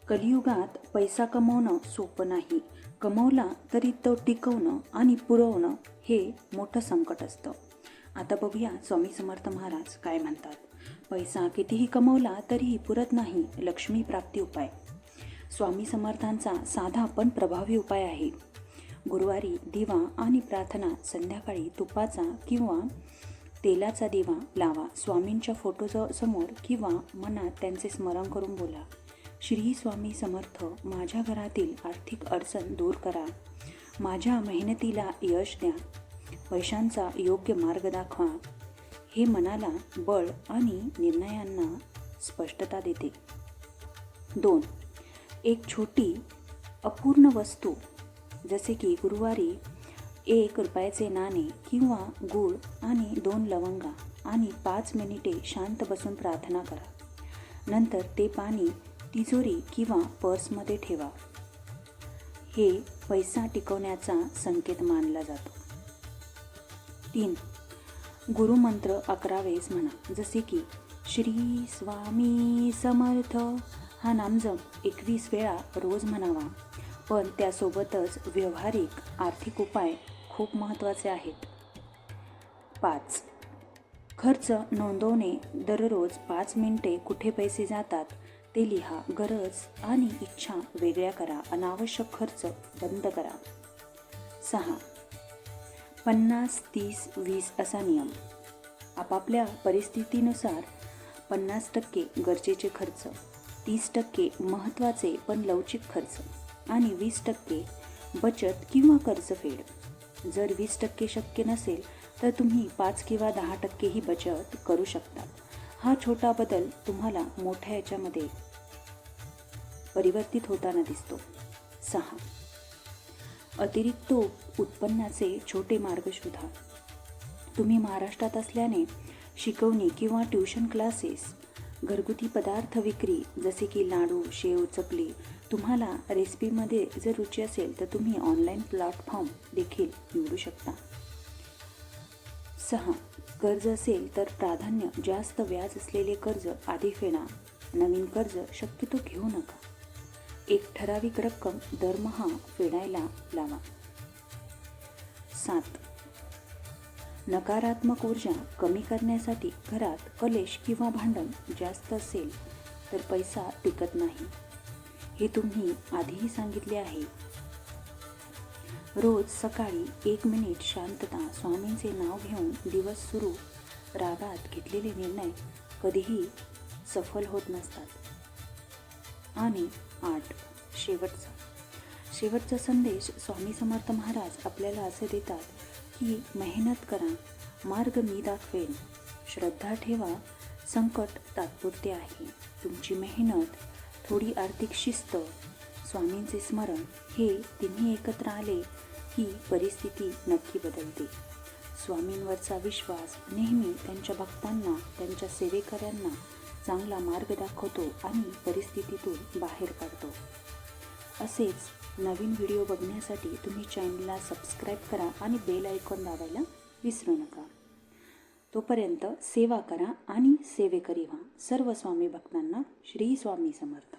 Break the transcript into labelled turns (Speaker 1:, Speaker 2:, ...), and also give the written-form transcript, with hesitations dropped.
Speaker 1: कलियुगात पैसा कमवणं सोपं नाही. कमवला तरी तो टिकवणं आणि पुरवणं हे मोठं संकट असतं. आता बघूया स्वामी समर्थ महाराज काय म्हणतात. पैसा कितीही कमवला तरीही पुरत नाही लक्ष्मी प्राप्ती उपाय. स्वामी समर्थांचा साधा पण प्रभावी उपाय आहे. गुरुवारी दिवा आणि प्रार्थना, संध्याकाळी तुपाचा किंवा तेलाचा दिवा लावा. स्वामींच्या फोटोसमोर किंवा मनात त्यांचे स्मरण करून बोला, श्री स्वामी समर्थ, माझ्या घरातील आर्थिक अडचण दूर करा, माझ्या मेहनतीला यश द्या, पैशांचा योग्य मार्ग दाखवा. हे मनाला बळ आणि निर्णयांना स्पष्टता देते. 2. एक छोटी अपूर्ण वस्तू, जसे की गुरुवारी 1 रुपयाचे नाणे किंवा गूळ आणि 2 लवंगा आणि 5 मिनिटे शांत बसून प्रार्थना करा. नंतर ते पाणी तिजोरी किंवा पर्समध्ये ठेवा. हे पैसा टिकवण्याचा संकेत मानला जातो. 3. गुरुमंत्र 11 वेळेस म्हणा, जसे की श्री स्वामी समर्थ. हा नामजप 21 वेळा रोज म्हणावा. पण त्यासोबतच व्यावहारिक आर्थिक उपाय खूप महत्त्वाचे आहेत. 5. खर्च नोंदवणे. दररोज 5 मिनिटे कुठे पैसे जातात ते लिहा. गरज आणि इच्छा वेगळ्या करा. अनावश्यक खर्च बंद करा. 6. 50-30-20 असा नियम. आपापल्या परिस्थितीनुसार 50% गरजेचे खर्च, 30% महत्त्वाचे पण लवचिक खर्च आणि 20% बचत किंवा कर्जफेड. जर 20% शक्य नसेल तर तुम्ही 5 किंवा 10% ही बचत करू शकता. हा छोटा बदल तुम्हाला मोठ्या याच्यामध्ये परिवर्तित होताना दिसतो. 6. अतिरिक्त उत्पन्नाचे छोटे मार्ग शोधा. तुम्ही महाराष्ट्रात असल्याने शिकवणी किंवा ट्युशन क्लासेस, घरगुती पदार्थ विक्री जसे की लाडू, शेव, चकली. तुम्हाला रेसिपीमध्ये जर रुची असेल तर तुम्ही ऑनलाईन प्लॅटफॉर्म देखील निवडू शकता. 6. कर्ज असेल तर प्राधान्य जास्त व्याज असलेले कर्ज आधी फेडा. नवीन कर्ज शक्यतो घेऊ नका. एक ठराविक रक्कम दरमहा फेडायला लावा. 7. नकारात्मक ऊर्जा कमी करण्यासाठी घरात कलेश किंवा भांडण जास्त असेल तर पैसा टिकत नाही. हे तुम्ही आधीही सांगितले आहे. रोज सकाळी 1 मिनिट शांतता, स्वामींचे नाव घेऊन दिवस सुरू. रागात घेतलेले निर्णय कधीही सफल होत नसतात. आणि 8. शेवटचा संदेश. स्वामी समर्थ महाराज आपल्याला असे देतात की मेहनत करा, मार्ग मी दाखवेन. श्रद्धा ठेवा, संकट तात्पुरते आहे. तुमची मेहनत, थोडी आर्थिक शिस्त, स्वामींचे स्मरण, हे तिन्ही एकत्र आले की परिस्थिती नक्की बदलते. स्वामींवरचा विश्वास नेहमी त्यांच्या भक्तांना, त्यांच्या सेवेकऱ्यांना चांगला मार्ग दाखवतो आणि परिस्थितीतून बाहेर काढतो. असेच नवीन व्हिडिओ बघण्यासाठी तुम्ही चॅनलला सबस्क्राईब करा आणि बेल आयकॉन दाबायला विसरू नका. तोपर्यंत सेवा करा आणि सेवेकरी व्हा. सर्व स्वामी भक्तांना श्री स्वामी समर्थ.